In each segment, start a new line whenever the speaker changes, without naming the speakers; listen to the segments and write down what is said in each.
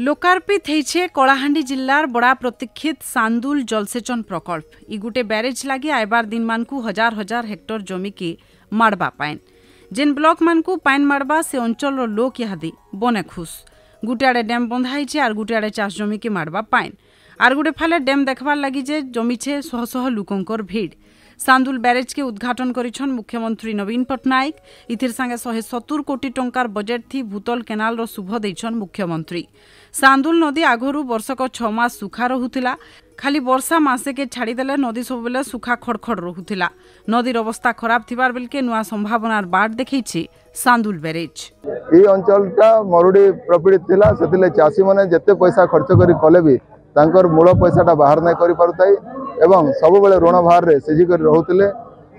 लोकार्पित होइछे कलाहांडी जिल्लार बड़ा प्रतीक्षित सांदुल जलसेचन प्रकल्प। इ गुटे ब्यारेज लगी आयबार दिन मानकु हजार हजार हेक्टर जमी के माड़बा पाइन। जेन ब्लॉक मानकु पाइन माड़बा से अंचल लोक इहादी बने खुश। गुटे आड़े डैम बंधाइछे आर गुटे आड़े चाष जमी के माड़बा पाइन। आर गुटे फाले डैम देखबार लगी जे जमीछे शह शह लोकंकर भीड़। सांदुल ब्यारेज के उद्घाटन करिछन मुख्यमंत्री नवीन पट्टनायक। इथिर संगे 170 कोटी टंकार बजेट थी भूतल केनाल रो शुभ दैछन मुख्यमंत्री। सांदुल नदी आगरू वर्षक 6 मास सुखा रहुथिला। खाली वर्षा मासे के छाड़ी देले नदी सब बेले सुखा खड़खड़ रहुथिला। नदीर अवस्था खराब थिबार बेल के नुआ संभावनार बाट देखैछि सांदुल ब्यारेज।
ई अंचलटा मरुडी प्रपीड़ित थिला, सेतिले चासी माने जत्ते पैसा खर्च करी कले भी तांकर मूल पैसाटा बाहर नहीं करि पारुताई एवं सब बेले ऋण भार रे सेजी करि रहुथिले।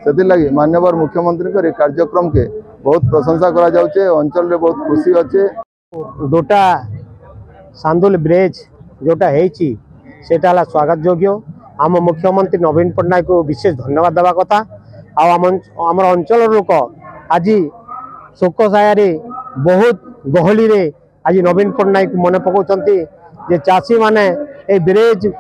सेति लागि माननीय मुख्यमंत्री कर कार्यक्रम के बहुत प्रशंसा करा जाउचे। अंचल रे बहुत खुशी अच्छे।
दोटा सांदुल ब्रिज जोटा हेची सेटा स्वागत योग्य। आम मुख्यमंत्री नवीन पट्टनायक को विशेष धन्यवाद देवा कथा। आम अंचल लोक आज शोक सायारे बहुत गहली रे आज नवीन पट्टनायक मन पकाउछंती जे चाषी माने ए ब्रिज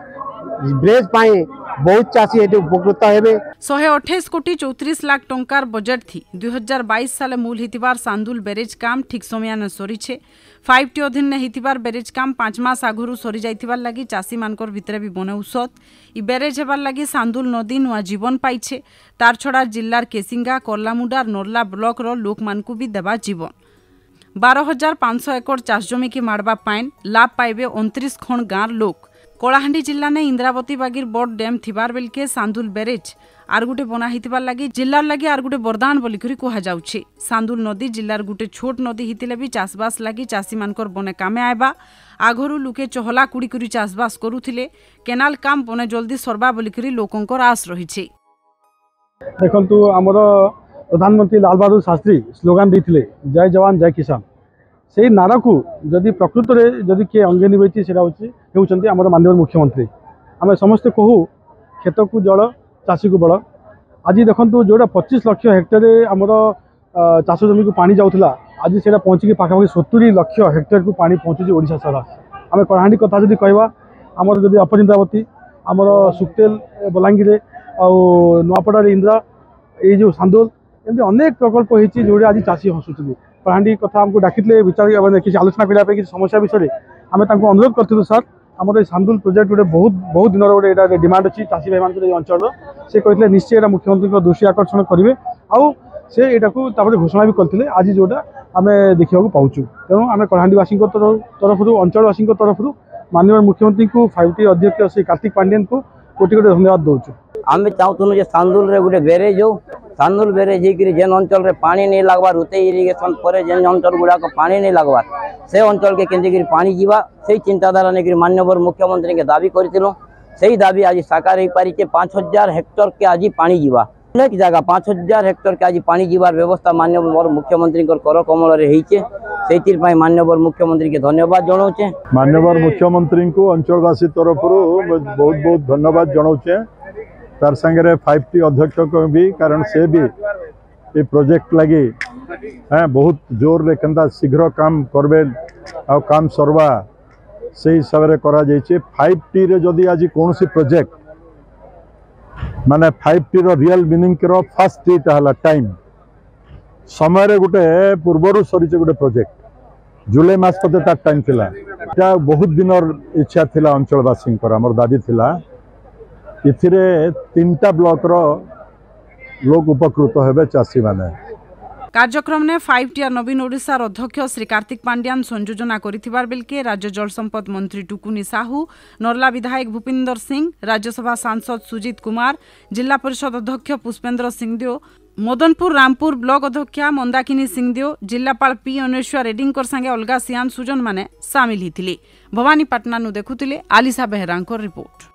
पाई बहुत चाषी एटी उपकृत हेबे।
128 कोटी 34 लाख टंकार बजेट थी 2022 साले मूल हितिबार सांदुल ब्यारेज काम ठीक समय न सरीछे। 5T अधीन ने हितिबार ब्यारेज काम 5 मास आगुरु सरी जाइतिबार लागि चाषी मानकर भितरे भी बने औसत। इ ब्यारेज हेबार लागि सांदुल नदी नुआ जीवन पाइछे। तार छड़ा जिल्लार केसिंगा करलामुडार नर्ला ब्लॉक रो लोक मानकु भी देबा जीवन। 12,500 एकड़ चाष जमी के माड़बा पाइन लाभ पाइबे 29 खण गाँर लोक। कलाहांडी जिल्ला ने इंद्रावती बागीर बड़ डैम थिबार बेल के सांदुल ब्यारेज आर गुटे बना हितिबार लागि जिल्लार लागि आर गुटे वरदान बोली करी कुहा जाउछे। सांदुल नदी जिल्लार गुटे छोट नदी हितिले भी चाषबास लागि चाषी मानकर बने कामे आइबा। आगरू लुके चहला कुड़ी करी चाषबास करुथिले। केनाल काम बने जल्दी सरबा बोली करी लोकंकर आस रहिछे।
देखंतु हमर प्रधानमंत्री लाल बहादुर शास्त्री स्लोगान देथिले जय जवान जय किसान। से नारा को जदि प्रकृत में जदि किए अंगे निभेची से होती आम माननीय मुख्यमंत्री। आम समस्ते कहू खेत को जल चाषी को बड़। आज देखो जोटा 25 लाख हेक्टर आमर चाष जमी को पानी जाऊला आज से पहुँचिकी पाखापाखि 70 लाख हेक्टर को पानी पहुँचुची ओडिशा सारा। आम कलाहांडी कथा जदि कहवा आमर जदि अपरिंद्रावती आमर सुक्तेल बलांगीर आउ नुआपड़ा इंद्रा ये जो सांदुल एमती अनेक प्रकल्प होती जोड़े आज चाषी हसुच्च। कलाहांडी कथा आमको डाकिले विचार किसी आलोचना करने किसी समस्या विषय आम अनुरोध करूँ सर आम सांदुल प्रोजेक्ट गोटे बहुत दिन गोटे डिमांड अच्छी चाषी भाई मान अंचल से कहते निश्चय मुख्यमंत्री दृष्टि आकर्षण करेंगे आउ से यहाँ घोषणा भी करते आज जोटा आम देखा पाऊँ। तेणु आम कलाहांडीवासी तरफ अंचलवासी तरफ माननीय मुख्यमंत्री को 5T अध्यक्ष श्री कार्तिक पांडियन को कोटि कोटि धन्यवाद दूँ।
आम चाहूँ जे सांदुल रे गोटे ब्यारेज हो सांदुल ब्यारेज होकर जेन अंचल रे पानी नहीं लगवार होते इरिगेशन पर जेन अंचल गुड़ाक पानी नहीं लगवार से अंचल के केंद्र पानी जीवा से चिंताधारा नहीं माननीय मुख्यमंत्री के दाबी करूँ। से दाबी आज साकार हो पारी 5,000 हेक्टर के आज पानी जीवा अनेक जगह 5,000 हेक्टर के आज पानी जीवार व्यवस्था माननीय मुख्यमंत्री कर कमल से माननीय मुख्यमंत्री के धन्यवाद जनाऊे।
माननीय मुख्यमंत्री को अंचलवासी तरफ बहुत बहुत धन्यवाद जनाऊे। तार संगे 5T अध्यक्ष को भी कारण से भी ये प्रोजेक्ट लगी बहुत जोर रे केंता शीघ्र काम करबे आ काम सरवा से हिसाब से करा जाइए। 5T रे जदि आज कौन सी प्रोजेक्ट माने 5T रो रियल मीनिंग करो फर्स्ट टी हला टाइम समय रे गुटे पूर्वरु सरीचे गुटे प्रोजेक्ट जुलाई मास पते तार टाइम थिला। एटा बहुत दिनर इच्छा थिला अंचलवासी हमर दाबी थिला इथिरे 3टा ब्लॉक रो लोग उपकृत हेबे चाषी माने।
कार्यक्रम ने 5T नवीन ओडिशार अध्यक्ष श्री कार्तिक पांडियान संयोजना करिथिबार बेल के राज्य जल संपद मंत्री टुकुनी साहू, नर्ला विधायक भूपिंदर सिंह, राज्यसभा सांसद सुजीत कुमार, जिला परिषद अध्यक्ष पुष्पेंद्र सिंहदेव, मदनपुर रामपुर ब्लॉक अध्यक्षा मंदाकिनी सिंहदेव, जिलापाल पी अनेश्वर रेड्डी संगे अलगा सियान सुजन माने सामिल हिथिले। भवानीपाटना नु देखुतिले आलिसा बेहरांकर रिपोर्ट।